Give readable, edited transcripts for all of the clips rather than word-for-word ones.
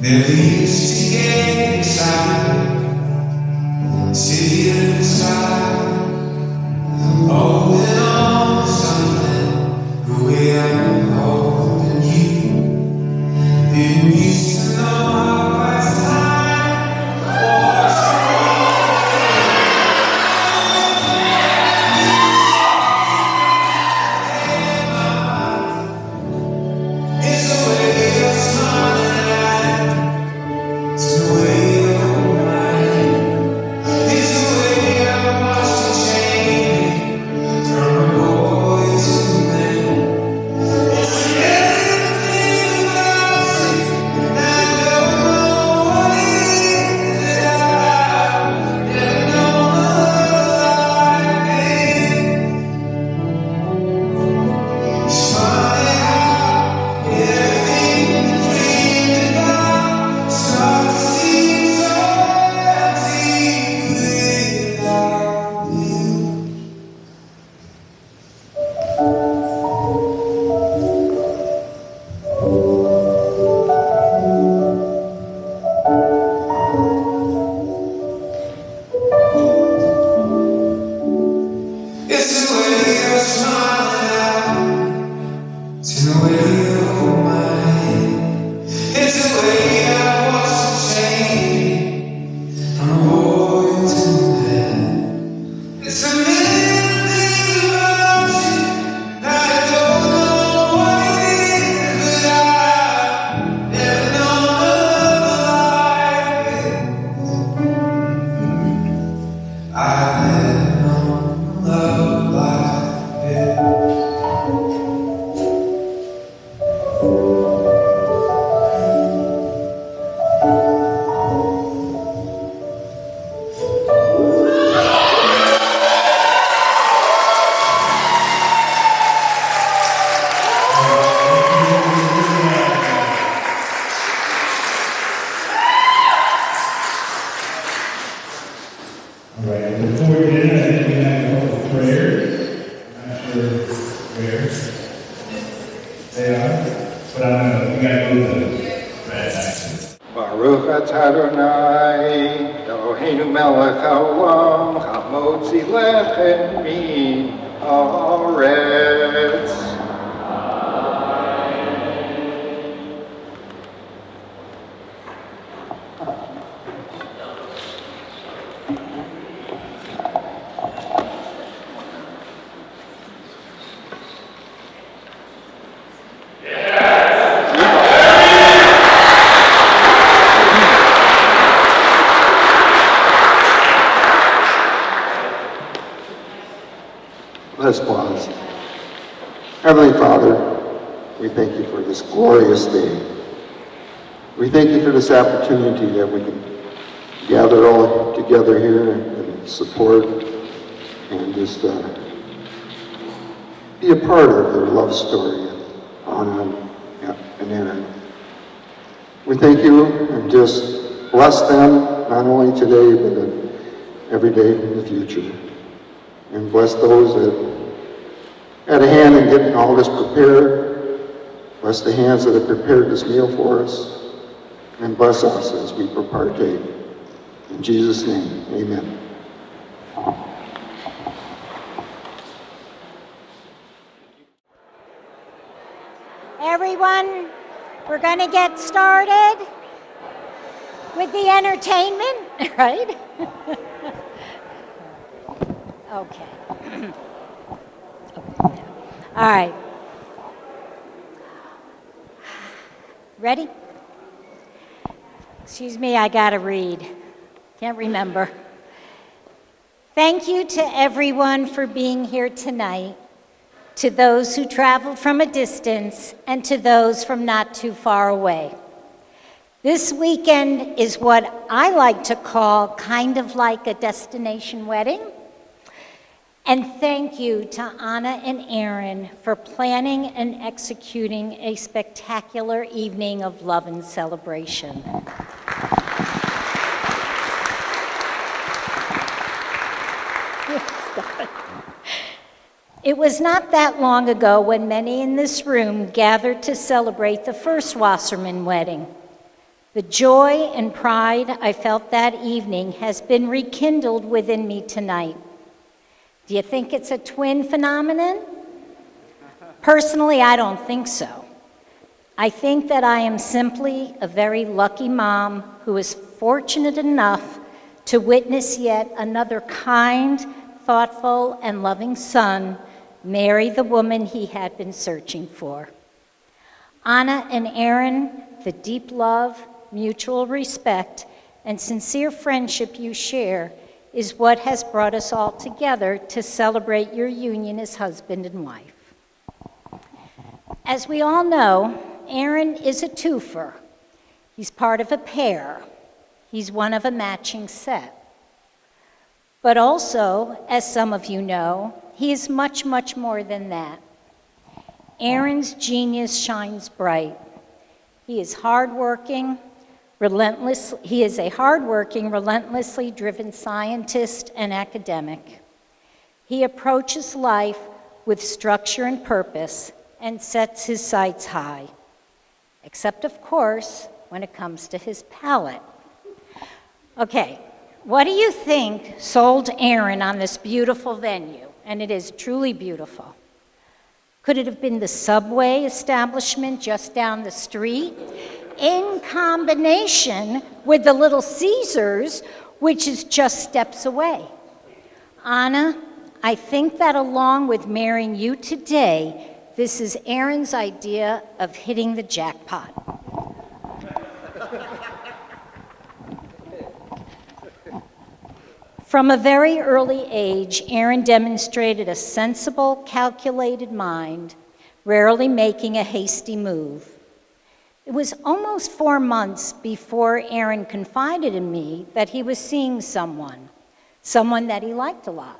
Never used to get excited, sitting inside, holding on to something, the way I'm holding you. Didn't used to know how fast time walks away. It's the way you're smiling, it's the way you're crying, it's the way I watched you change from a boy to a man. It's the everything about you, and I don't know what it is that I've never known a love like it. It's funny how everything you dreamed about starts to seem so empty without you. It's the way you're smiling, it's the way you hold my hand, it's the way I watch you change from a boy to a man. It's a million things about you, and I don't know what it is, but I've never known a love like it. I've never known a love like it. All right, before we get in, I think we have a couple of prayers. I'm not sure where they are, but we got to move them right back to it. Baruch atah Adonai, Eloheinu melech haolam, hamotzi lechem min haaretz. Let's pause. Heavenly Father, we thank you for this glorious day. We thank you for this opportunity that we can gather all together here and support and just be a part of their love story, Anna and Aaron. We thank you and just bless them, not only today, but every day in the future. And bless those that had a hand in getting all this prepared. Bless the hands that have prepared this meal for us. And bless us as we partake. In Jesus' name, amen. Everyone, we're going to get started with the entertainment, right? Okay. All right. Ready? Excuse me, I gotta read. Can't remember. Thank you to everyone for being here tonight, to those who traveled from a distance, and to those from not too far away. This weekend is what I like to call kind of like a destination wedding. And thank you to Anna and Aaron for planning and executing a spectacular evening of love and celebration. It was not that long ago when many in this room gathered to celebrate the first Wasserman wedding. The joy and pride I felt that evening has been rekindled within me tonight. Do you think it's a twin phenomenon? Personally, I don't think so. I think that I am simply a very lucky mom who is fortunate enough to witness yet another kind, thoughtful, and loving son marry the woman he had been searching for. Anna and Aaron, the deep love, mutual respect, and sincere friendship you share is what has brought us all together to celebrate your union as husband and wife. As we all know, Aaron is a twofer. He's part of a pair. He's one of a matching set. But also, as some of you know, he is much, much more than that. Aaron's genius shines bright. He is hardworking, he is a hardworking, relentlessly driven scientist and academic. He approaches life with structure and purpose and sets his sights high, except of course when it comes to his palate. Okay, what do you think sold Aaron on this beautiful venue? And it is truly beautiful. Could it have been the Subway establishment just down the street, in combination with the Little Caesars, which is just steps away? Anna, I think that along with marrying you today, this is Aaron's idea of hitting the jackpot. From a very early age, Aaron demonstrated a sensible, calculated mind, rarely making a hasty move. It was almost 4 months before Aaron confided in me that he was seeing someone that he liked a lot.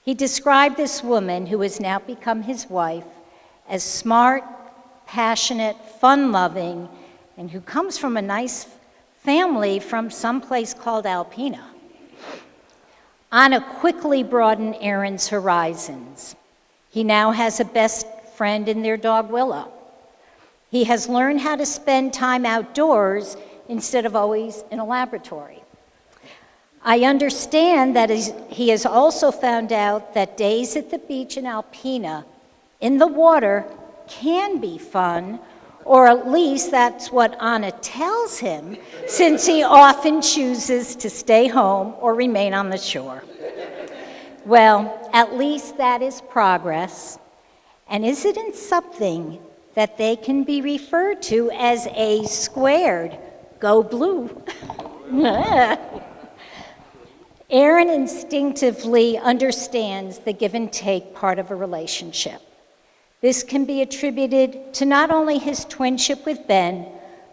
He described this woman, who has now become his wife, as smart, passionate, fun-loving, and who comes from a nice family from some place called Alpena. Anna quickly broadened Aaron's horizons. He now has a best friend in their dog Willow. He has learned how to spend time outdoors instead of always in a laboratory. I understand that he has also found out that days at the beach in Alpena, in the water, can be fun, or at least that's what Anna tells him, since he often chooses to stay home or remain on the shore. Well, at least that is progress. And isn't it something that they can be referred to as a squared go blue? Aaron instinctively understands the give and take part of a relationship. This can be attributed to not only his twinship with Ben,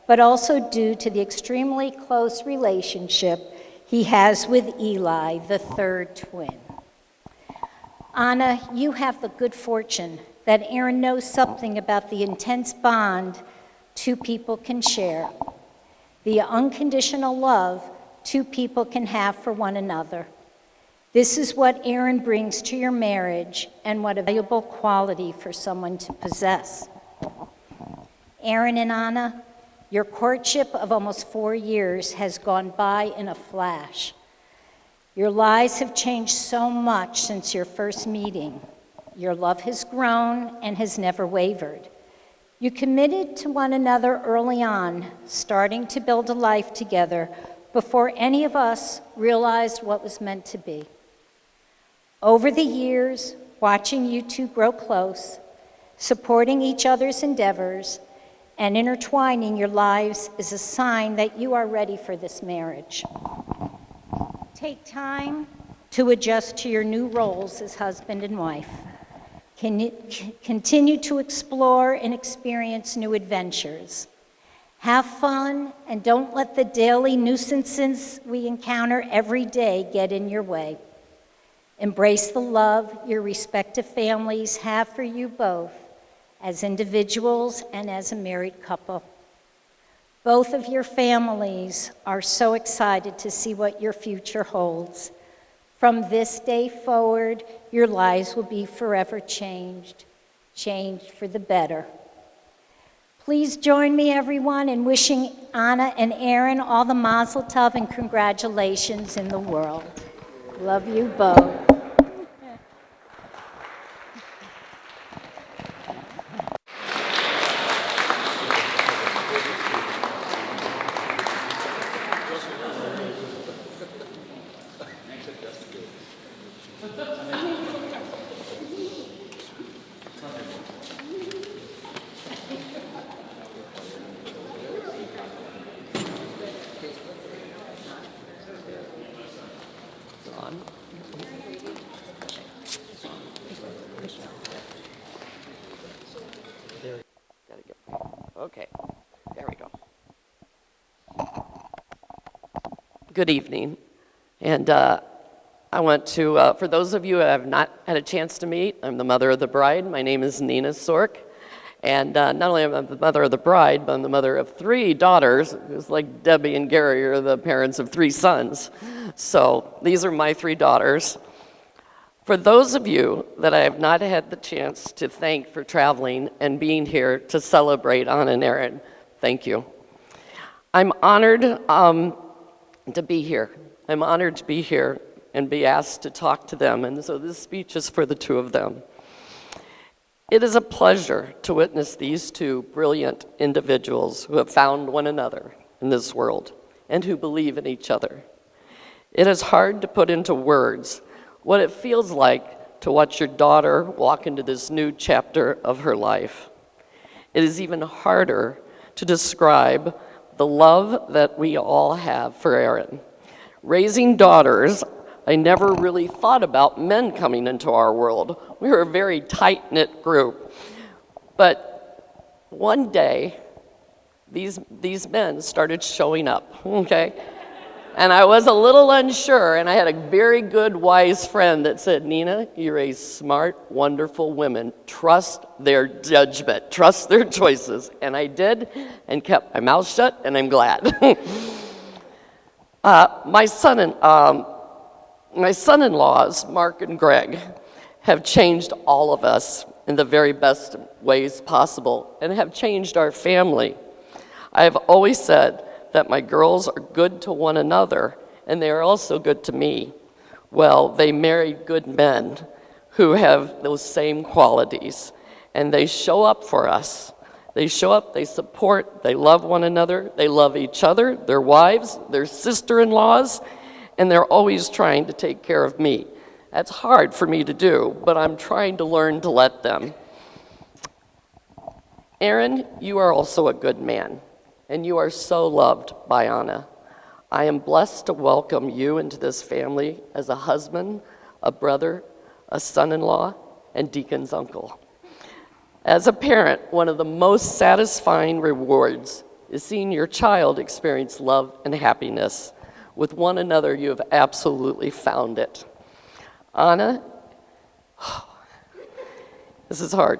but also due to the extremely close relationship he has with Eli, the third twin. Anna, you have the good fortune that Aaron knows something about the intense bond two people can share, the unconditional love two people can have for one another. This is what Aaron brings to your marriage, and what a valuable quality for someone to possess. Aaron and Anna, your courtship of almost 4 years has gone by in a flash. Your lives have changed so much since your first meeting. Your love has grown and has never wavered. You committed to one another early on, starting to build a life together before any of us realized what was meant to be. Over the years, watching you two grow close, supporting each other's endeavors, and intertwining your lives is a sign that you are ready for this marriage. Take time to adjust to your new roles as husband and wife. Continue to explore and experience new adventures. Have fun, and don't let the daily nuisances we encounter every day get in your way. Embrace the love your respective families have for you both, as individuals and as a married couple. Both of your families are so excited to see what your future holds. From this day forward, your lives will be forever changed for the better. Please join me, everyone, in wishing Anna and Aaron all the mazel tov and congratulations in the world. Love you both. Okay, there we go. Good evening. And I want to, for those of you who have not had a chance to meet, I'm the mother of the bride. My name is Nina Sork. And not only am I the mother of the bride, but I'm the mother of 3 daughters. It's like Debbie and Gary are the parents of 3 sons. So these are my 3 daughters. For those of you that I have not had the chance to thank for traveling and being here to celebrate Anna and Aaron, thank you. I'm honored to be here. I'm honored to be here and be asked to talk to them, and so this speech is for the 2 of them. It is a pleasure to witness these 2 brilliant individuals who have found one another in this world and who believe in each other. It is hard to put into words what it feels like to watch your daughter walk into this new chapter of her life. It is even harder to describe the love that we all have for Aaron. Raising daughters, I never really thought about men coming into our world. We were a very tight-knit group. But one day, these men started showing up, okay? And I was a little unsure, and I had a very good, wise friend that said, Nina, you raise smart, wonderful women. Trust their judgment. Trust their choices. And I did, and kept my mouth shut, and I'm glad. My son-in-laws, Mark and Greg, have changed all of us in the very best ways possible and have changed our family. I have always said that my girls are good to one another, and they are also good to me. Well, they married good men who have those same qualities, and they show up for us. They show up, they support, they love one another, they love each other, their wives, their sister-in-laws, and they're always trying to take care of me. That's hard for me to do, but I'm trying to learn to let them. Aaron, you are also a good man, and you are so loved by Anna. I am blessed to welcome you into this family as a husband, a brother, a son-in-law, and Deacon's uncle. As a parent, one of the most satisfying rewards is seeing your child experience love and happiness. With one another, you have absolutely found it. Anna, this is hard.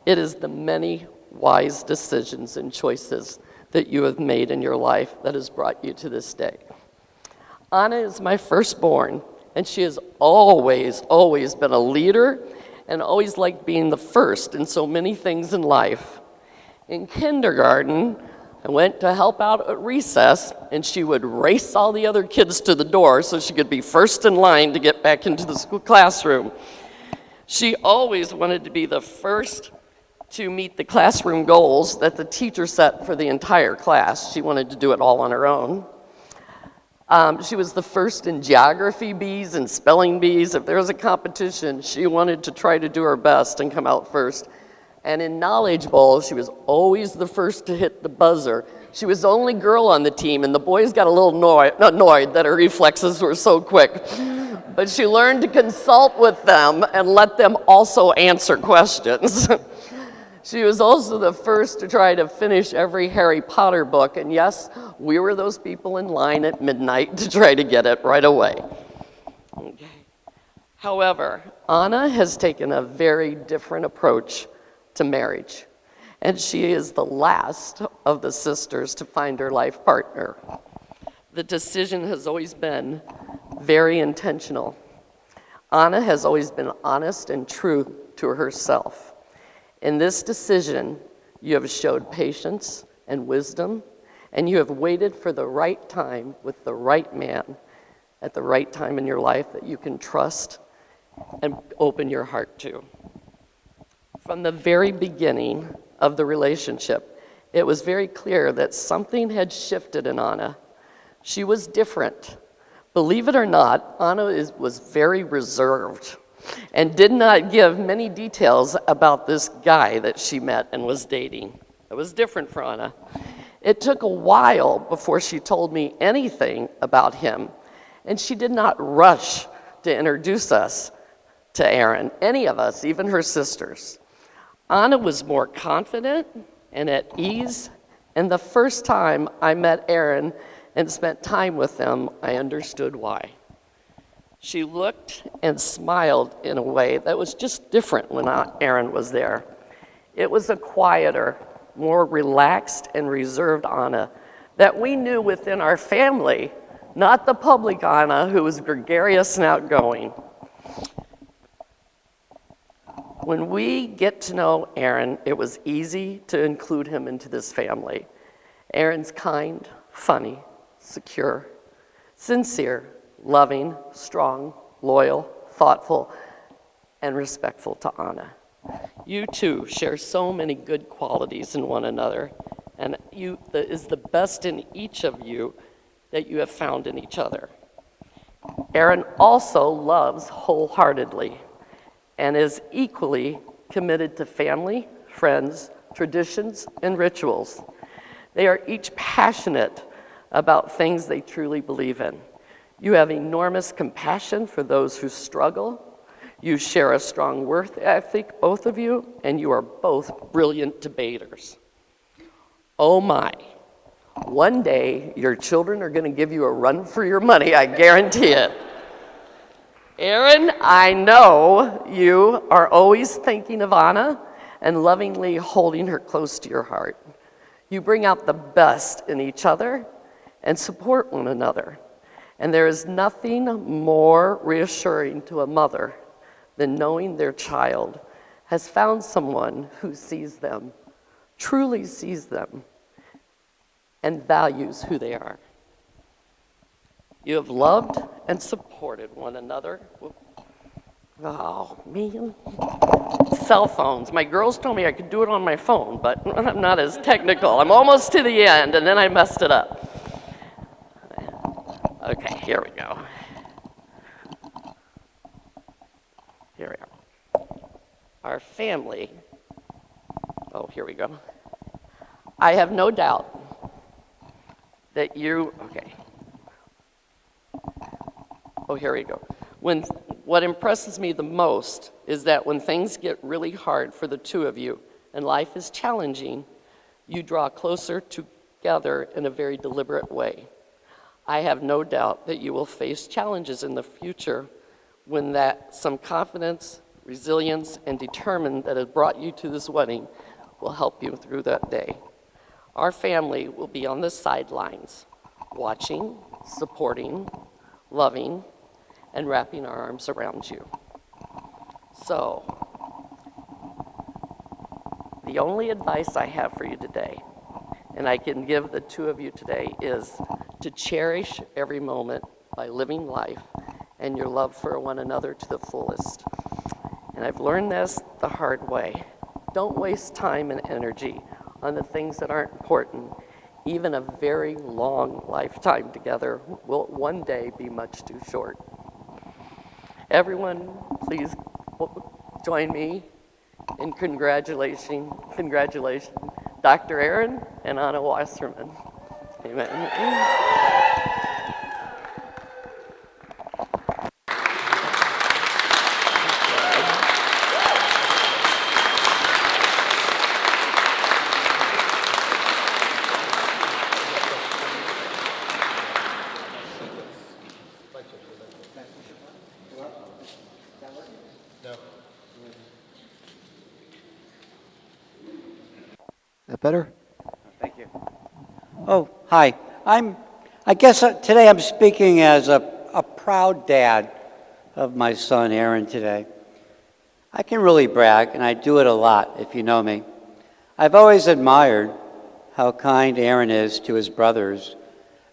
It is the many wise decisions and choices that you have made in your life that has brought you to this day. Anna is my firstborn, and she has always been a leader and always liked being the first in so many things in life. In kindergarten, I went to help out at recess, and she would race all the other kids to the door so she could be first in line to get back into the school classroom. She always wanted to be the first to meet the classroom goals that the teacher set for the entire class. She wanted to do it all on her own. She was the first in geography bees and spelling bees. If there was a competition, she wanted to try to do her best and come out first. And in Knowledge Bowl, she was always the first to hit the buzzer. She was the only girl on the team, and the boys got a little annoyed that her reflexes were so quick. But she learned to consult with them and let them also answer questions. She was also the first to try to finish every Harry Potter book, and yes, we were those people in line at midnight to try to get it right away. Okay. However, Anna has taken a very different approach to marriage, and she is the last of the sisters to find her life partner. The decision has always been very intentional. Anna has always been honest and true to herself. In this decision, You have showed patience and wisdom, and you have waited for the right time with the right man at the right time in your life that you can trust and open your heart to. From the very beginning of the relationship, it was very clear that something had shifted in Anna. She was different. Believe it or not, Anna was very reserved and did not give many details about this guy that she met and was dating. It was different for Anna. It took a while before she told me anything about him, and she did not rush to introduce us to Aaron, any of us, even her sisters. Anna was more confident and at ease, and the first time I met Aaron and spent time with them, I understood why. She looked and smiled in a way that was just different when Aaron was there. It was a quieter, more relaxed and reserved Anna that we knew within our family, not the public Anna who was gregarious and outgoing. When we get to know Aaron, it was easy to include him into this family. Aaron's kind, funny, secure, sincere, loving, strong, loyal, thoughtful, and respectful to Anna. You two share so many good qualities in one another, and is the best in each of you that you have found in each other. Aaron also loves wholeheartedly and is equally committed to family, friends, traditions, and rituals. They are each passionate about things they truly believe in. You have enormous compassion for those who struggle. You share a strong work ethic, both of you, and you are both brilliant debaters. Oh my, one day your children are going to give you a run for your money, I guarantee it. Aaron, I know you are always thinking of Anna and lovingly holding her close to your heart. You bring out the best in each other and support one another. And there is nothing more reassuring to a mother than knowing their child has found someone who sees them, truly sees them, and values who they are. You have loved and supported one another. Oh, man. Cell phones. My girls told me I could do it on my phone, but I'm not as technical. I'm almost to the end, and then I messed it up. Okay, here we go. Here we are. Our family. Oh, here we go. I have no doubt that you, okay. Oh, here we go. What impresses me the most is that when things get really hard for the two of you and life is challenging, you draw closer together in a very deliberate way. I have no doubt that you will face challenges in the future when some confidence, resilience, and determination that has brought you to this wedding will help you through that day. Our family will be on the sidelines, watching, supporting, loving, and wrapping our arms around you. So, the only advice I have for you today, and I can give the two of you today, is to cherish every moment by living life and your love for one another to the fullest. And I've learned this the hard way. Don't waste time and energy on the things that aren't important. Even a very long lifetime together will one day be much too short. Everyone, please join me in congratulating Dr. Aaron and Anna Wasserman. Amen. That better? Thank you. Oh, hi. I guess today I'm speaking as a proud dad of my son Aaron today. I can really brag, and I do it a lot if you know me. I've always admired how kind Aaron is to his brothers,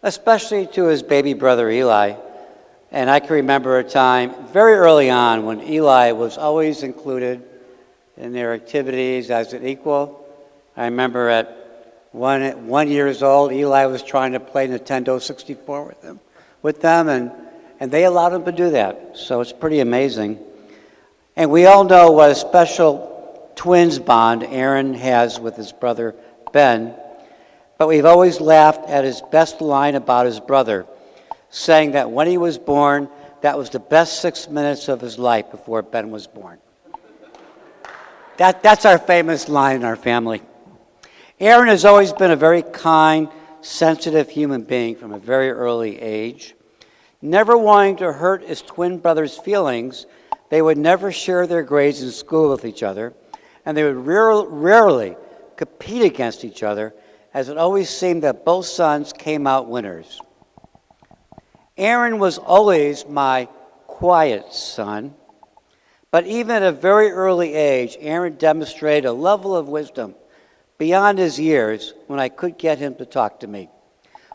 especially to his baby brother Eli. And I can remember a time very early on when Eli was always included in their activities as an equal. I remember at 1 years old, Eli was trying to play Nintendo 64 with them, and they allowed him to do that. So it's pretty amazing. And we all know what a special twins bond Aaron has with his brother Ben, but we've always laughed at his best line about his brother, saying that when he was born, that was the best 6 minutes of his life before Ben was born. That's our famous line in our family. Aaron has always been a very kind, sensitive human being from a very early age. Never wanting to hurt his twin brothers' feelings, they would never share their grades in school with each other, and they would rarely compete against each other, as it always seemed that both sons came out winners. Aaron was always my quiet son, but even at a very early age, Aaron demonstrated a level of wisdom beyond his years when I could get him to talk to me.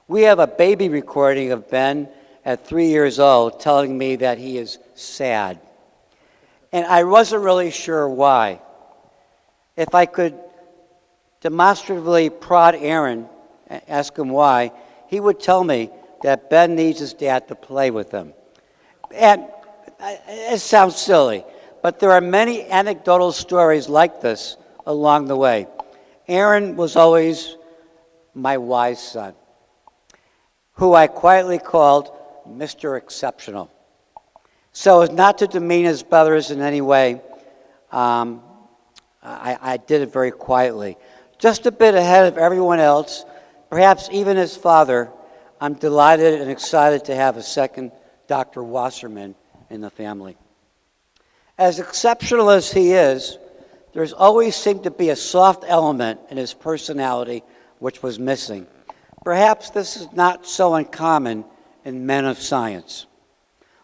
We have a baby recording of Ben at 3 years old telling me that he is sad. And I wasn't really sure why. If I could demonstratively prod Aaron and ask him why, he would tell me that Ben needs his dad to play with him. And it sounds silly, but there are many anecdotal stories like this along the way. Aaron was always my wise son, who I quietly called Mr. Exceptional. So as not to demean his brothers in any way, I did it very quietly. Just a bit ahead of everyone else, perhaps even his father, I'm delighted and excited to have a second Dr. Wasserman in the family. As exceptional as he is, there's always seemed to be a soft element in his personality which was missing. Perhaps this is not so uncommon in men of science.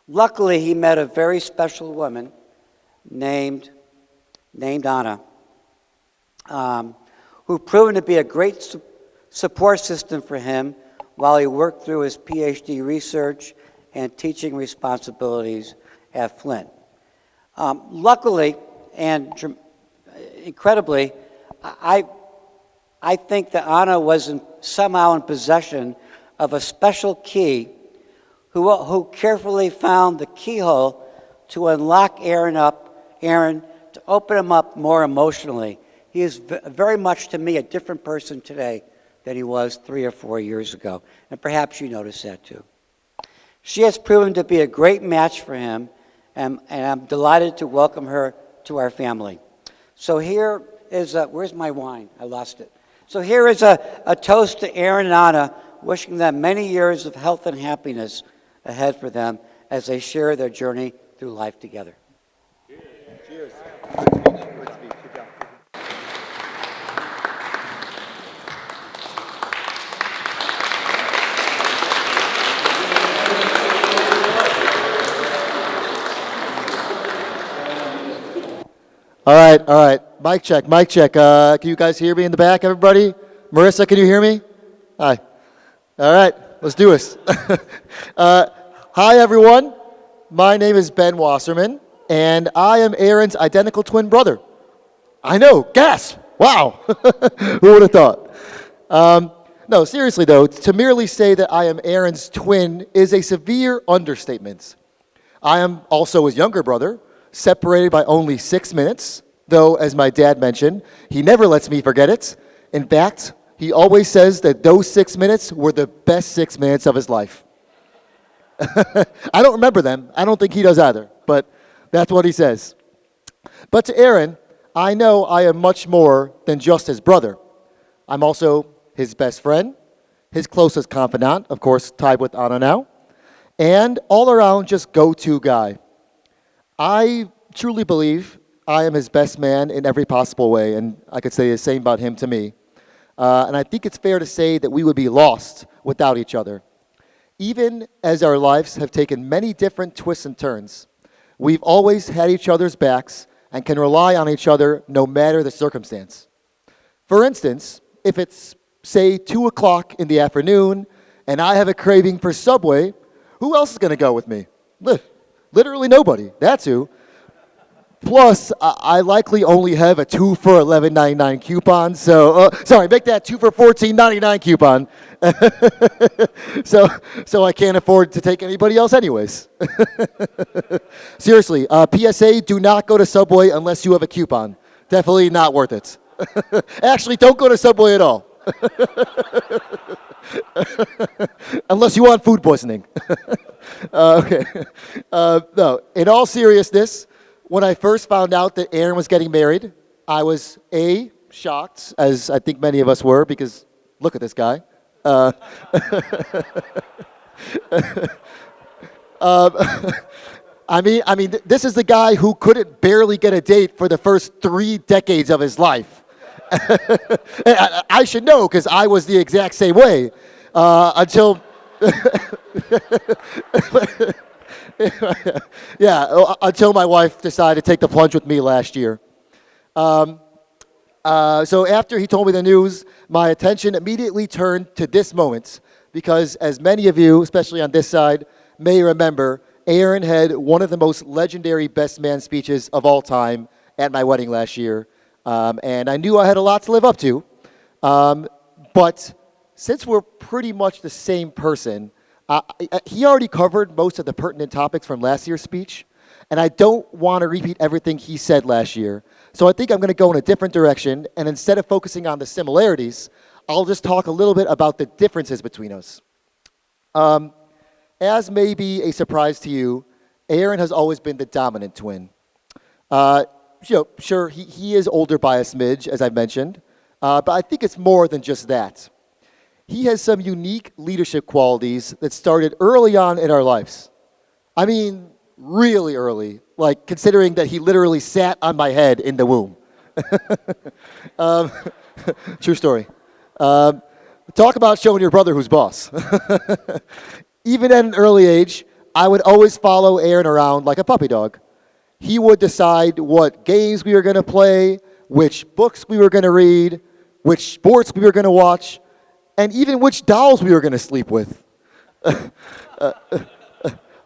Luckily, he met a very special woman named Anna, who proved to be a great support system for him while he worked through his PhD research and teaching responsibilities at Flint. Luckily and incredibly, I think that Anna was somehow in possession of a special key who carefully found the keyhole to unlock Aaron, to open him up more emotionally. He is very much, to me, a different person today than he was 3 or 4 years ago. And perhaps you noticed that too. She has proven to be a great match for him, and I'm delighted to welcome her to our family. So here is where's my wine? I lost it. So here is a toast to Aaron and Anna, wishing them many years of health and happiness ahead for them as they share their journey through life together. Cheers. All right. Mic check. Can you guys hear me in the back, everybody? Marissa, can you hear me? Hi. All right, let's do this. Hi, everyone. My name is Ben Wasserman, and I am Aaron's identical twin brother. I know, gasp. Wow. Who would have thought? No, seriously, though, to merely say that I am Aaron's twin is a severe understatement. I am also his younger brother, separated by only 6 minutes, though, as my dad mentioned, he never lets me forget it. In fact, he always says that those 6 minutes were the best 6 minutes of his life. I don't remember them. I don't think he does either, but that's what he says. But to Aaron, I know I am much more than just his brother. I'm also his best friend, his closest confidant, of course, tied with Anna now, and all around just go-to guy. I truly believe I am his best man in every possible way, and I could say the same about him to me. And I think it's fair to say that we would be lost without each other. Even as our lives have taken many different twists and turns, we've always had each other's backs and can rely on each other no matter the circumstance. For instance, if it's, say, 2 o'clock in the afternoon and I have a craving for Subway, who else is going to go with me? Literally nobody. That's who. Plus, I likely only have a 2 for $11.99 coupon, so, sorry, make that 2 for $14.99 coupon. so I can't afford to take anybody else anyways. Seriously, PSA, do not go to Subway unless you have a coupon. Definitely not worth it. Actually, don't go to Subway at all. Unless you want food poisoning. Okay. No, in all seriousness, when I first found out that Aaron was getting married, I was shocked, as I think many of us were, because look at this guy. I mean, this is the guy who couldn't barely get a date for the first 3 decades of his life. I should know, because I was the exact same way until. Yeah, until my wife decided to take the plunge with me last year. So after he told me the news, my attention immediately turned to this moment, because as many of you, especially on this side, may remember, Aaron had one of the most legendary best man speeches of all time at my wedding last year. And I knew I had a lot to live up to. But since we're pretty much the same person, he already covered most of the pertinent topics from last year's speech, and I don't want to repeat everything he said last year. So I think I'm going to go in a different direction, and instead of focusing on the similarities, I'll just talk a little bit about the differences between us. As may be a surprise to you, Aaron has always been the dominant twin. Sure, he is older by a smidge, as I mentioned, but I think it's more than just that. He has some unique leadership qualities that started early on in our lives. I mean, really early, like considering that he literally sat on my head in the womb. True story. Talk about showing your brother who's boss. Even at an early age, I would always follow Aaron around like a puppy dog. He would decide what games we were going to play, which books we were going to read, which sports we were going to watch, and even which dolls we were going to sleep with.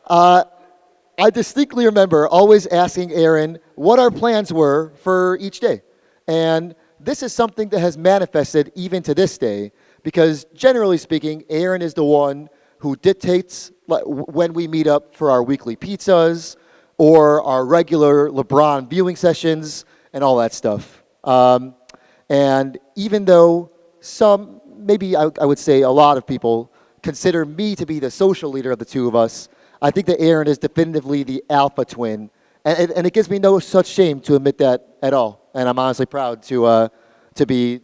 I distinctly remember always asking Aaron what our plans were for each day. And this is something that has manifested even to this day, because generally speaking, Aaron is the one who dictates when we meet up for our weekly pizzas or our regular LeBron viewing sessions and all that stuff. And even though some, maybe I would say a lot of people consider me to be the social leader of the two of us, I think that Aaron is definitively the alpha twin. And it gives me no such shame to admit that at all. And I'm honestly proud to be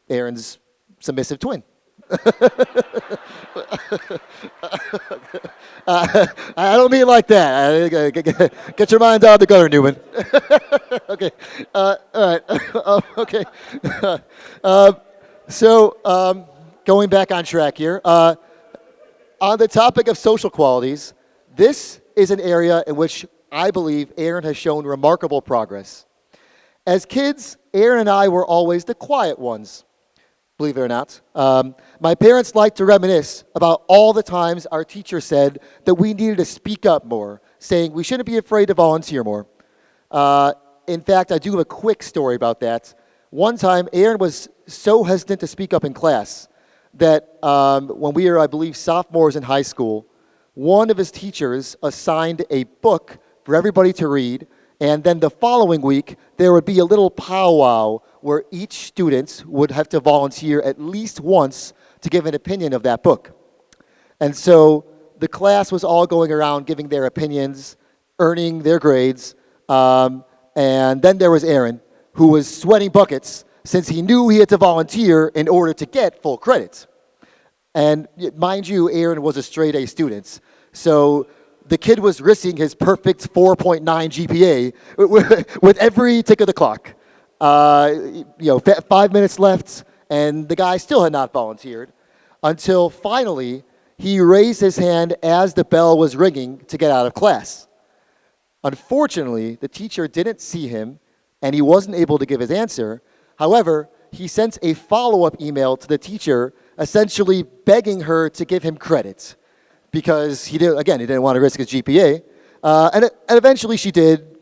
Aaron's submissive twin. I don't mean it like that. Get your mind out of the gutter, Newman. Okay. All right. Okay. So, going back on track here, on the topic of social qualities, this is an area in which I believe Aaron has shown remarkable progress. As kids, Aaron and I were always the quiet ones, believe it or not. My parents liked to reminisce about all the times our teacher said that we needed to speak up more, saying we shouldn't be afraid to volunteer more. In fact, I do have a quick story about that. One time, Aaron was so hesitant to speak up in class that when we were, I believe, sophomores in high school, one of his teachers assigned a book for everybody to read, and then the following week, there would be a little powwow where each student would have to volunteer at least once to give an opinion of that book. And so the class was all going around giving their opinions, earning their grades, and then there was Aaron, who was sweating buckets since he knew he had to volunteer in order to get full credit. And mind you, Aaron was a straight A student, so the kid was risking his perfect 4.9 GPA with every tick of the clock. 5 minutes left, and the guy still had not volunteered until finally he raised his hand as the bell was ringing to get out of class. Unfortunately, the teacher didn't see him, and he wasn't able to give his answer. However, he sends a follow-up email to the teacher, essentially begging her to give him credit, because he didn't want to risk his GPA, and eventually she did,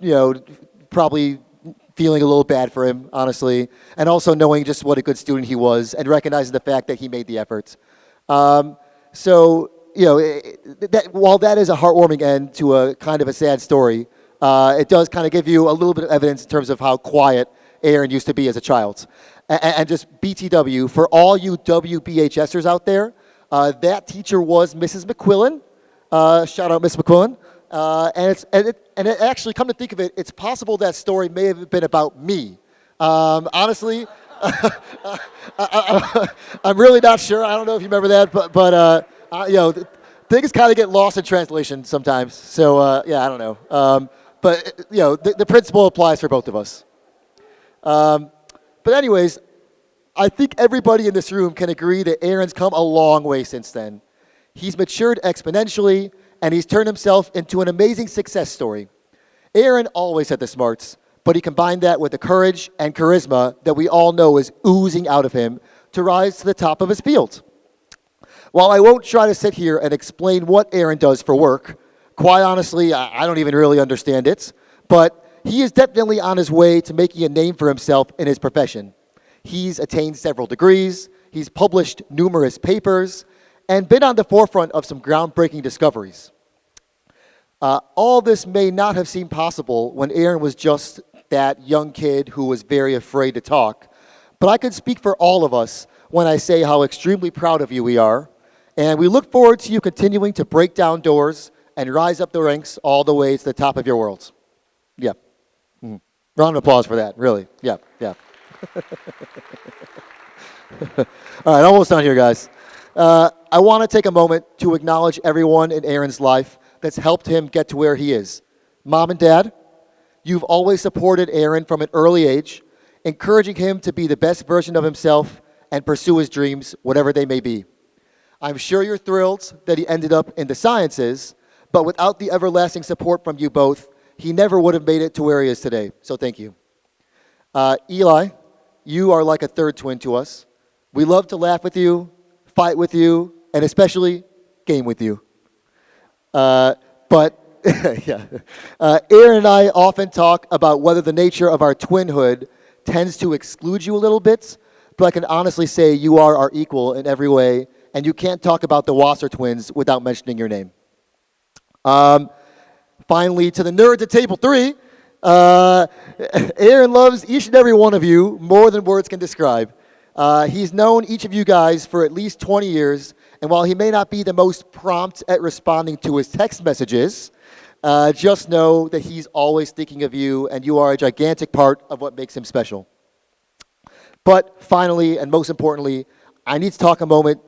probably feeling a little bad for him, honestly, and also knowing just what a good student he was and recognizing the fact that he made the effort. While that is a heartwarming end to a kind of a sad story, it does kind of give you a little bit of evidence in terms of how quiet Aaron used to be as a child. And just BTW, for all you WBHSers out there, that teacher was Mrs. McQuillan. Shout out Miss McQuillan. And it actually, come to think of it, it's possible that story may have been about me. Honestly, I'm really not sure. I don't know if you remember that, but things kind of get lost in translation sometimes. So I don't know. But the principle applies for both of us. But anyways, I think everybody in this room can agree that Aaron's come a long way since then. He's matured exponentially, and he's turned himself into an amazing success story. Aaron always had the smarts, but he combined that with the courage and charisma that we all know is oozing out of him to rise to the top of his field. While I won't try to sit here and explain what Aaron does for work, quite honestly, I don't even really understand it, but he is definitely on his way to making a name for himself in his profession. He's attained several degrees, he's published numerous papers, and been on the forefront of some groundbreaking discoveries. All this may not have seemed possible when Aaron was just that young kid who was very afraid to talk, but I could speak for all of us when I say how extremely proud of you we are, and we look forward to you continuing to break down doors and rise up the ranks all the way to the top of your world. Yeah. Round of applause for that, really. Yeah. All right, almost done here, guys. I want to take a moment to acknowledge everyone in Aaron's life that's helped him get to where he is. Mom and Dad, you've always supported Aaron from an early age, encouraging him to be the best version of himself and pursue his dreams, whatever they may be. I'm sure you're thrilled that he ended up in the sciences, but without the everlasting support from you both, he never would have made it to where he is today. So thank you. Eli, you are like a third twin to us. We love to laugh with you, fight with you, and especially game with you. Aaron and I often talk about whether the nature of our twinhood tends to exclude you a little bit, but I can honestly say you are our equal in every way, and you can't talk about the Wasser twins without mentioning your name. Finally, to the nerds at table 3, Aaron loves each and every one of you more than words can describe. He's known each of you guys for at least 20 years, and while he may not be the most prompt at responding to his text messages, just know that he's always thinking of you, and you are a gigantic part of what makes him special. But finally, and most importantly, I need to take a moment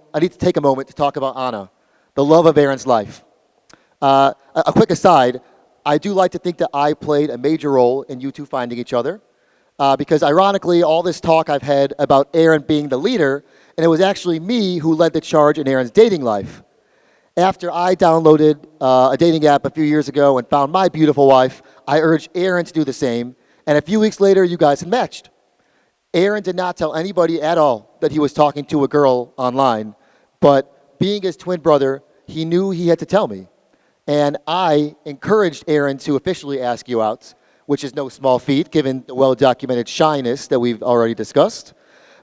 to talk about Anna, the love of Aaron's life. A quick aside, I do like to think that I played a major role in you two finding each other, because ironically, all this talk I've had about Aaron being the leader, and it was actually me who led the charge in Aaron's dating life. After I downloaded a dating app a few years ago and found my beautiful wife, I urged Aaron to do the same, and a few weeks later, you guys had matched. Aaron did not tell anybody at all that he was talking to a girl online, but being his twin brother, he knew he had to tell me. And I encouraged Aaron to officially ask you out, which is no small feat given the well-documented shyness that we've already discussed.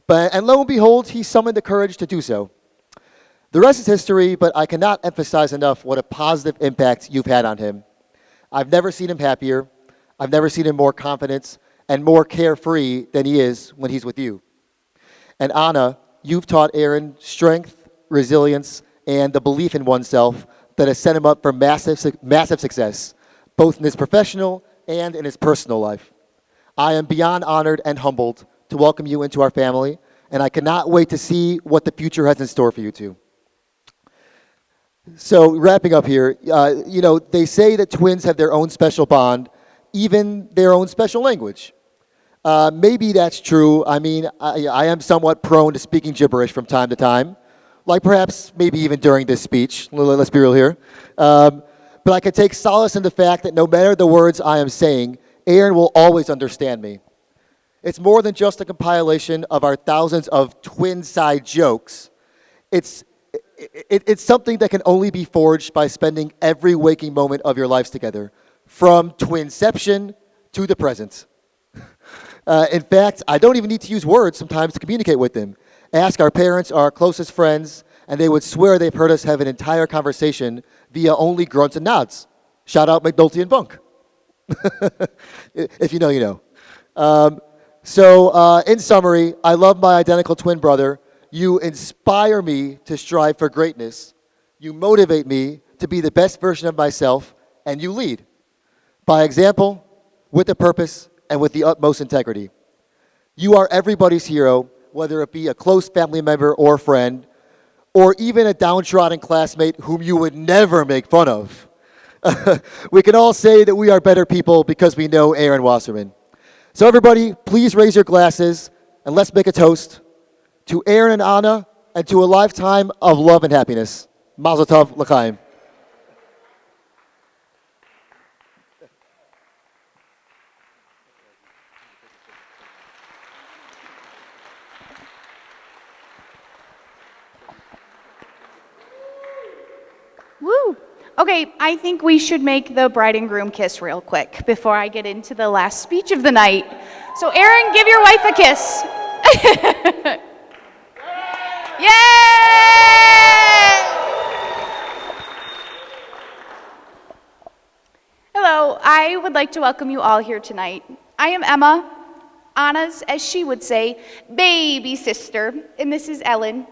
And lo and behold, he summoned the courage to do so. The rest is history, but I cannot emphasize enough what a positive impact you've had on him. I've never seen him happier. I've never seen him more confident and more carefree than he is when he's with you. And Anna, you've taught Aaron strength, resilience, and the belief in oneself that has set him up for massive success, both in his professional and in his personal life. I am beyond honored and humbled to welcome you into our family, and I cannot wait to see what the future has in store for you two. So wrapping up here, they say that twins have their own special bond, even their own special language. Maybe that's true. I mean, I am somewhat prone to speaking gibberish from time to time, like perhaps maybe even during this speech. Let's be real here. But I can take solace in the fact that no matter the words I am saying, Aaron will always understand me. It's more than just a compilation of our thousands of twin-side jokes. It's something that can only be forged by spending every waking moment of your lives together, from twinception to the present. In fact, I don't even need to use words sometimes to communicate with them. Ask our parents, our closest friends, and they would swear they've heard us have an entire conversation via only grunts and nods. Shout out McNulty and Bunk. If you know, you know. So in summary, I love my identical twin brother. You inspire me to strive for greatness. You motivate me to be the best version of myself, and you lead. By example, with a purpose, and with the utmost integrity. You are everybody's hero, whether it be a close family member or friend, or even a downtrodden classmate whom you would never make fun of. We can all say that we are better people because we know Aaron Wasserman. So everybody, please raise your glasses, and let's make a toast to Aaron and Anna, and to a lifetime of love and happiness. Mazel tov l'chaim. Woo! Okay, I think we should make the bride and groom kiss real quick before I get into the last speech of the night. So Aaron, give your wife a kiss. Yay! Hello, I would like to welcome you all here tonight. I am Emma, Anna's, as she would say, baby sister, and this is Ellen.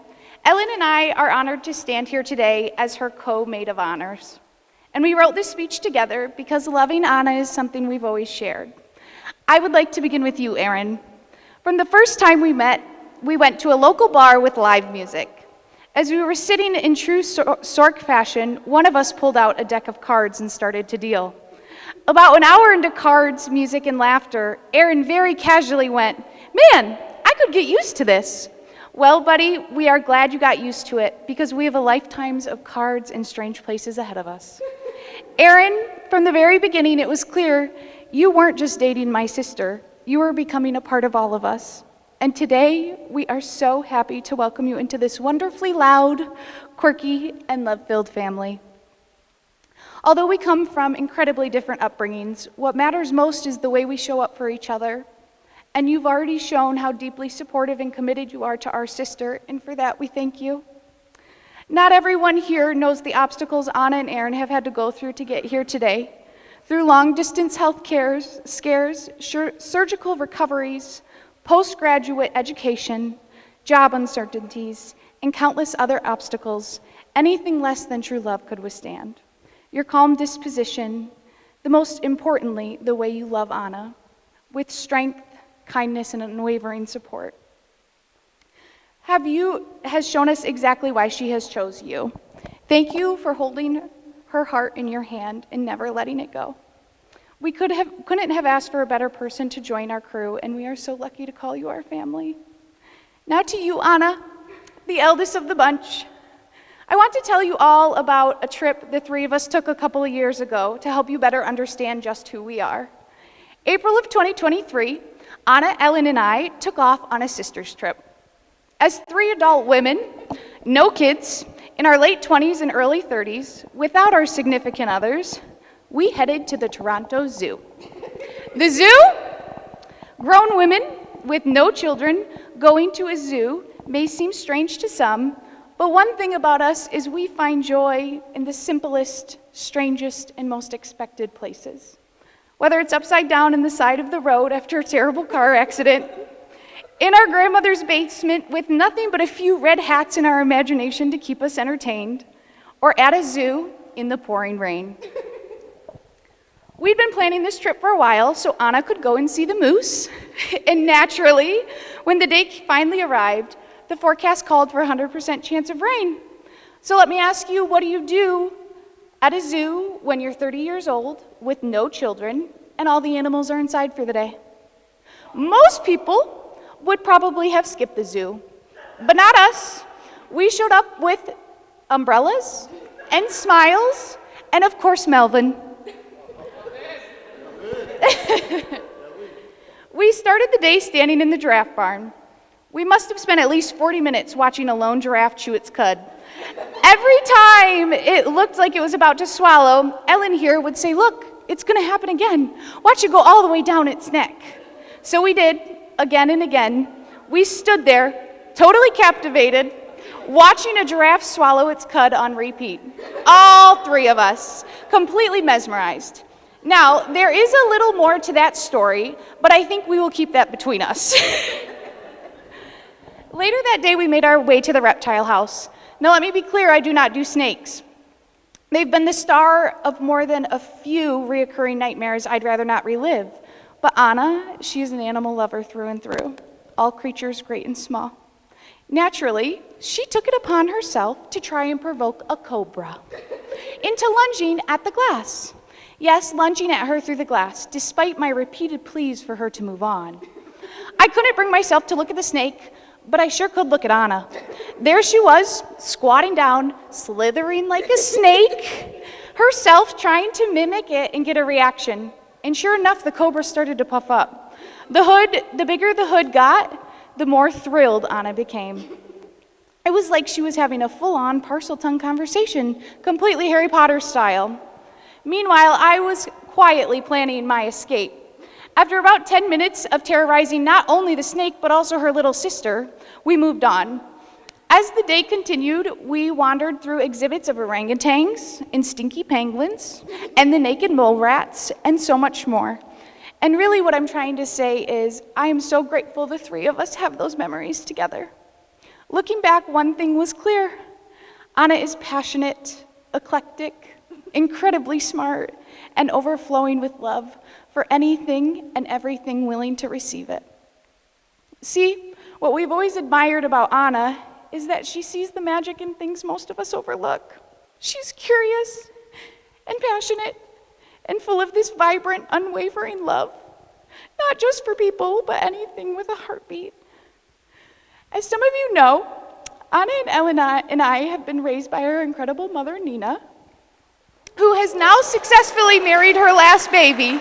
Ellen and I are honored to stand here today as her co-maid of honors. And we wrote this speech together because loving Anna is something we've always shared. I would like to begin with you, Aaron. From the first time we met, we went to a local bar with live music. As we were sitting in true Sork fashion, one of us pulled out a deck of cards and started to deal. About an hour into cards, music, and laughter, Aaron very casually went, "Man, I could get used to this." Well, buddy, we are glad you got used to it because we have a lifetimes of cards and strange places ahead of us. Aaron, from the very beginning, it was clear you weren't just dating my sister. You were becoming a part of all of us. And today, we are so happy to welcome you into this wonderfully loud, quirky, and love-filled family. Although we come from incredibly different upbringings, what matters most is the way we show up for each other. And you've already shown how deeply supportive and committed you are to our sister, and for that we thank you. Not everyone here knows the obstacles Anna and Aaron have had to go through to get here today. Through long-distance health scares, surgical recoveries, postgraduate education, job uncertainties, and countless other obstacles, anything less than true love could withstand. Your calm disposition, the most importantly, the way you love Anna, with strength, kindness, and unwavering support, has shown us exactly why she has chose you. Thank you for holding her heart in your hand and never letting it go. We couldn't have asked for a better person to join our crew, and we are so lucky to call you our family. Now to you, Anna, the eldest of the bunch. I want to tell you all about a trip the three of us took a couple of years ago to help you better understand just who we are. April of 2023, Anna, Ellen, and I took off on a sister's trip. As three adult women, no kids, in our late 20s and early 30s, without our significant others, we headed to the Toronto Zoo. The zoo? Grown women with no children going to a zoo may seem strange to some, but one thing about us is we find joy in the simplest, strangest, and most expected places. Whether it's upside down in the side of the road after a terrible car accident, in our grandmother's basement with nothing but a few red hats in our imagination to keep us entertained, or at a zoo in the pouring rain. We'd been planning this trip for a while so Anna could go and see the moose, and naturally, when the day finally arrived, the forecast called for a 100% chance of rain. So let me ask you, what do you do at a zoo when you're 30 years old with no children and all the animals are inside for the day? Most people would probably have skipped the zoo, but not us. We showed up with umbrellas and smiles and of course Melvin. We started the day standing in the giraffe barn. We must have spent at least 40 minutes watching a lone giraffe chew its cud. Every time it looked like it was about to swallow, Ellen here would say, "Look, it's going to happen again. Watch it go all the way down its neck." So we did, again and again. We stood there, totally captivated, watching a giraffe swallow its cud on repeat. All three of us, completely mesmerized. Now, there is a little more to that story, but I think we will keep that between us. Later that day, we made our way to the reptile house. Now, let me be clear, I do not do snakes. They've been the star of more than a few reoccurring nightmares I'd rather not relive. But Anna, she is an animal lover through and through, all creatures great and small. Naturally, she took it upon herself to try and provoke a cobra into lunging at the glass. Yes, lunging at her through the glass, despite my repeated pleas for her to move on. I couldn't bring myself to look at the snake, but I sure could look at Anna. There she was, squatting down, slithering like a snake, herself trying to mimic it and get a reaction. And sure enough, the cobra started to puff up. The bigger the hood got, the more thrilled Anna became. It was like she was having a full-on Parseltongue conversation, completely Harry Potter style. Meanwhile, I was quietly planning my escape. After about 10 minutes of terrorizing not only the snake, but also her little sister, we moved on. As the day continued, we wandered through exhibits of orangutans and stinky penguins and the naked mole rats and so much more. And really what I'm trying to say is I am so grateful the three of us have those memories together. Looking back, one thing was clear. Anna is passionate, eclectic, incredibly smart, and overflowing with love for anything and everything willing to receive it. See, what we've always admired about Anna is that she sees the magic in things most of us overlook. She's curious and passionate and full of this vibrant, unwavering love, not just for people, but anything with a heartbeat. As some of you know, Anna and Elena and I have been raised by our incredible mother, Nina, who has now successfully married her last baby.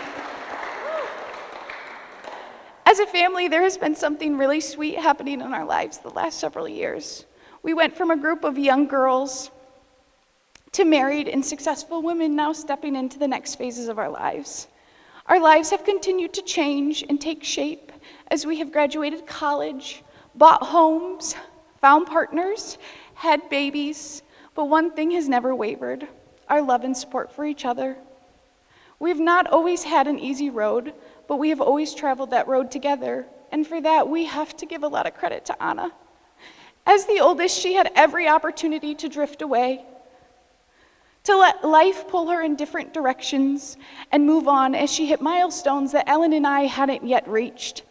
As a family, there has been something really sweet happening in our lives the last several years. We went from a group of young girls to married and successful women now stepping into the next phases of our lives. Our lives have continued to change and take shape as we have graduated college, bought homes, found partners, had babies, but one thing has never wavered: our love and support for each other. We have not always had an easy road, but we have always traveled that road together, and for that we have to give a lot of credit to Anna. As the oldest, she had every opportunity to drift away, to let life pull her in different directions and move on as she hit milestones that Ellen and I hadn't yet reached.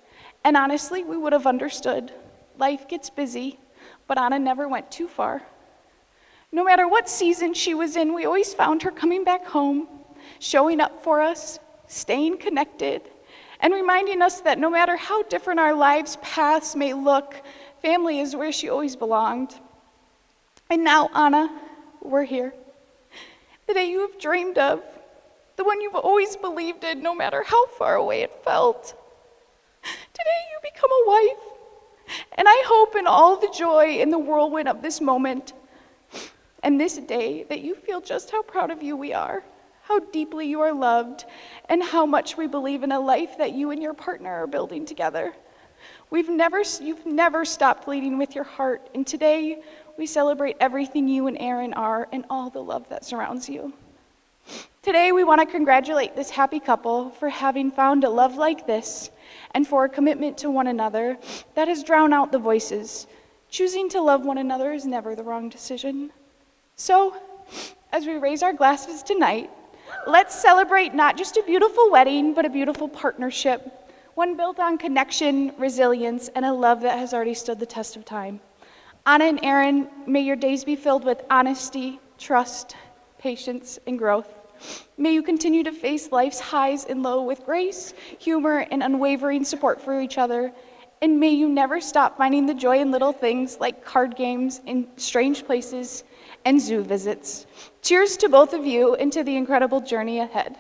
And honestly, we would have understood. Life gets busy, but Anna never went too far. No matter what season she was in, we always found her coming back home, showing up for us, staying connected, and reminding us that no matter how different our lives' paths may look, family is where she always belonged. And now, Anna, we're here. The day you have dreamed of, the one you've always believed in, no matter how far away it felt. Today you become a wife, and I hope in all the joy in the whirlwind of this moment and this day that you feel just how proud of you we are, how deeply you are loved, and how much we believe in a life that you and your partner are building together. You've never stopped leading with your heart, and today we celebrate everything you and Aaron are and all the love that surrounds you. Today we want to congratulate this happy couple for having found a love like this and for a commitment to one another that has drowned out the voices. Choosing to love one another is never the wrong decision. So, as we raise our glasses tonight, let's celebrate not just a beautiful wedding, but a beautiful partnership, one built on connection, resilience, and a love that has already stood the test of time. Anna and Aaron, may your days be filled with honesty, trust, patience, and growth. May you continue to face life's highs and lows with grace, humor, and unwavering support for each other. And may you never stop finding the joy in little things like card games in strange places and zoo visits. Cheers to both of you and to the incredible journey ahead.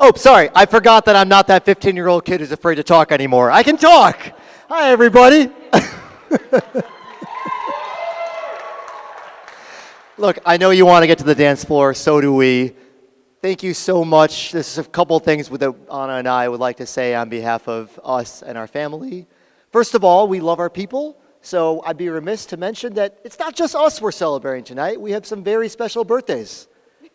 Oh, sorry. I forgot that I'm not that 15-year-old kid who's afraid to talk anymore. I can talk. Hi, everybody. Look, I know you want to get to the dance floor. So do we. Thank you so much. This is a couple things that Anna and I would like to say on behalf of us and our family. First of all, we love our people. So I'd be remiss to mention that it's not just us we're celebrating tonight. We have some very special birthdays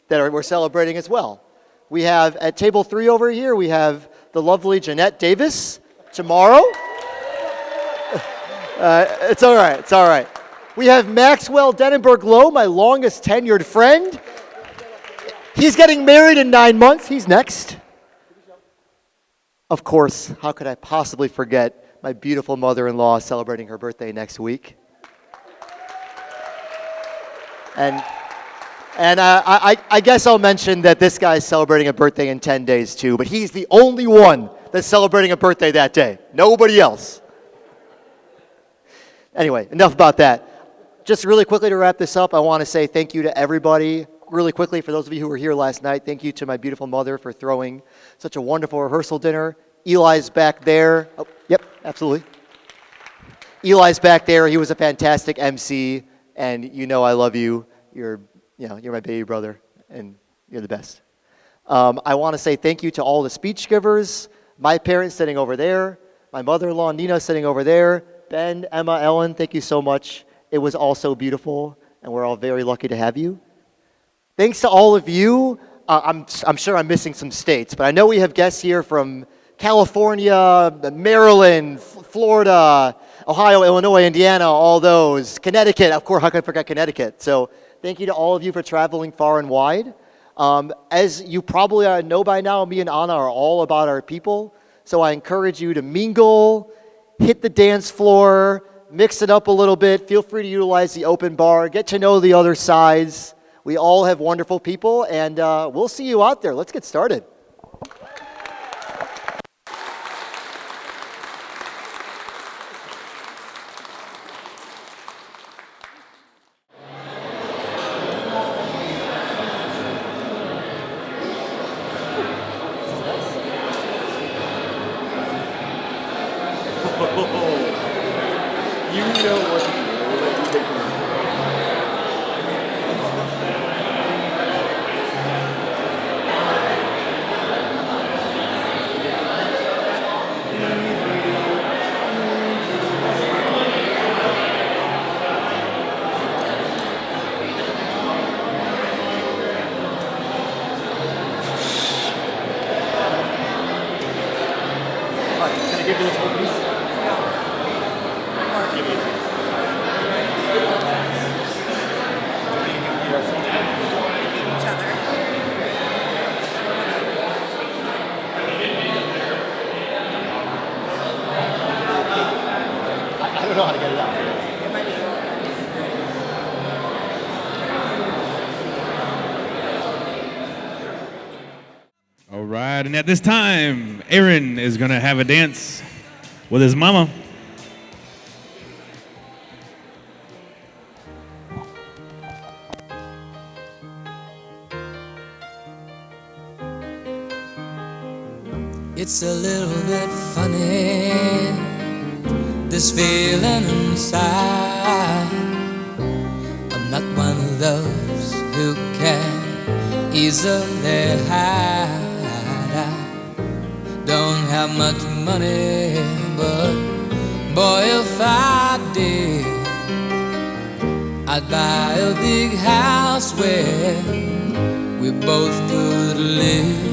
that we're celebrating as well. We have, at table 3 over here, we have the lovely Jeanette Davis tomorrow. It's all right, it's all right. We have Maxwell Denenberg Lowe, my longest tenured friend. He's getting married in 9 months. He's next. Of course, how could I possibly forget my beautiful mother-in-law celebrating her birthday next week? And I guess I'll mention that this guy's celebrating a birthday in 10 days too, but he's the only one that's celebrating a birthday that day. Nobody else. Anyway, enough about that. Just really quickly to wrap this up, I want to say thank you to everybody. Really quickly, for those of you who were here last night, thank you to my beautiful mother for throwing such a wonderful rehearsal dinner. Eli's back there. Oh, yep, absolutely. Eli's back there. He was a fantastic MC, and you know I love you. You're my baby brother, and you're the best. I want to say thank you to all the speech givers, my parents sitting over there, my mother-in-law Nina sitting over there, Ben, Emma, Ellen, thank you so much. It was all so beautiful, and we're all very lucky to have you. Thanks to all of you. I'm sure I'm missing some states, but I know we have guests here from California, Maryland, Florida, Ohio, Illinois, Indiana, all those. Connecticut, of course, how could I forget Connecticut? So thank you to all of you for traveling far and wide. As you probably know by now, me and Anna are all about our people. So I encourage you to mingle, hit the dance floor, mix it up a little bit. Feel free to utilize the open bar. Get to know the other sides. We all have wonderful people, and we'll see you out there. Let's get started. All right, and at this time, Aaron is going to have a dance with his mama. It's a little bit funny, this feeling inside. I'm not one of those who can easily hide. I don't have much money, but boy, if I did, I'd buy a big house where we both could live.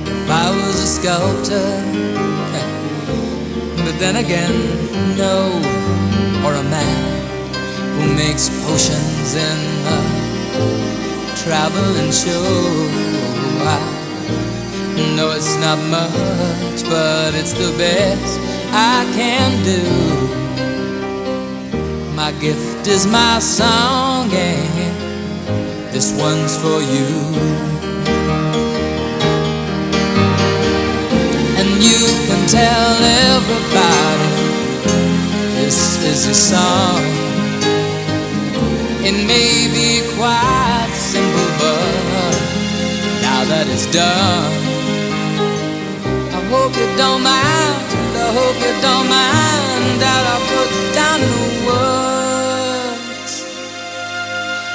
If I was a sculptor, but then again, no, or a man who makes potions in a traveling show. I know it's not much, but it's the best I can do. My gift is my song, and this one's for you. And you can tell everybody this is a song. It may be quite simple, but it's done. I hope you don't mind, I hope you don't mind that I put down in words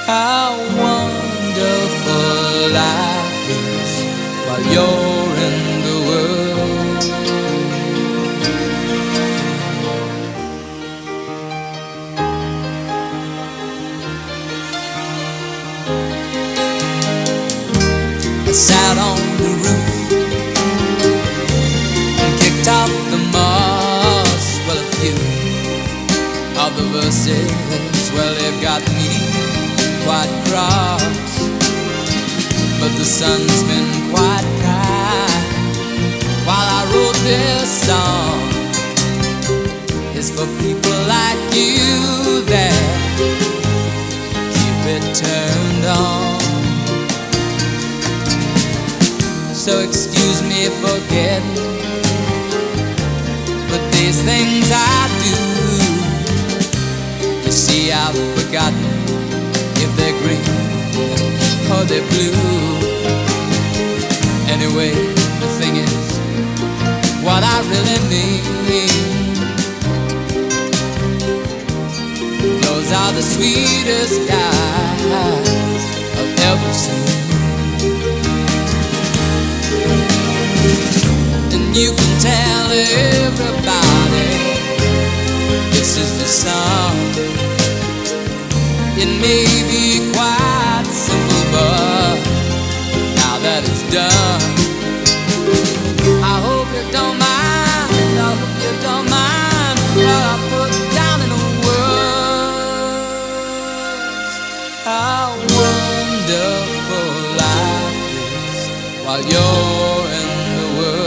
how wonderful life is while you're in the world. I sat on the roof and kicked out the moss. Well, a few of the verses, well, they've got me quite cross. But the sun's been quite kind while I wrote this song. It's for people like you that keep it turned on. So excuse me for getting, but these things I do, you see I've forgotten if they're green or they're blue. Anyway, the thing is, what I really mean, those are the sweetest guys I've ever seen. And you can tell everybody this is the song. It may be quite simple, but now that it's done, I hope you don't mind, I hope you don't mind what I put down in words. How wonderful life is while you're in the world.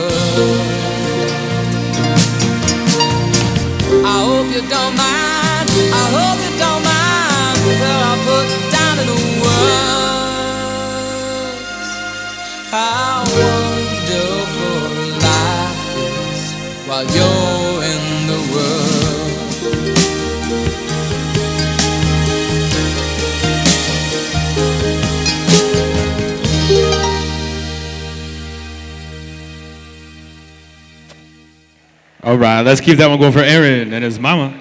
I hope you don't mind, I hope you don't mind what I put down in words. How wonderful life is while you're in the world. All right, let's keep that one going for Aaron and his mama.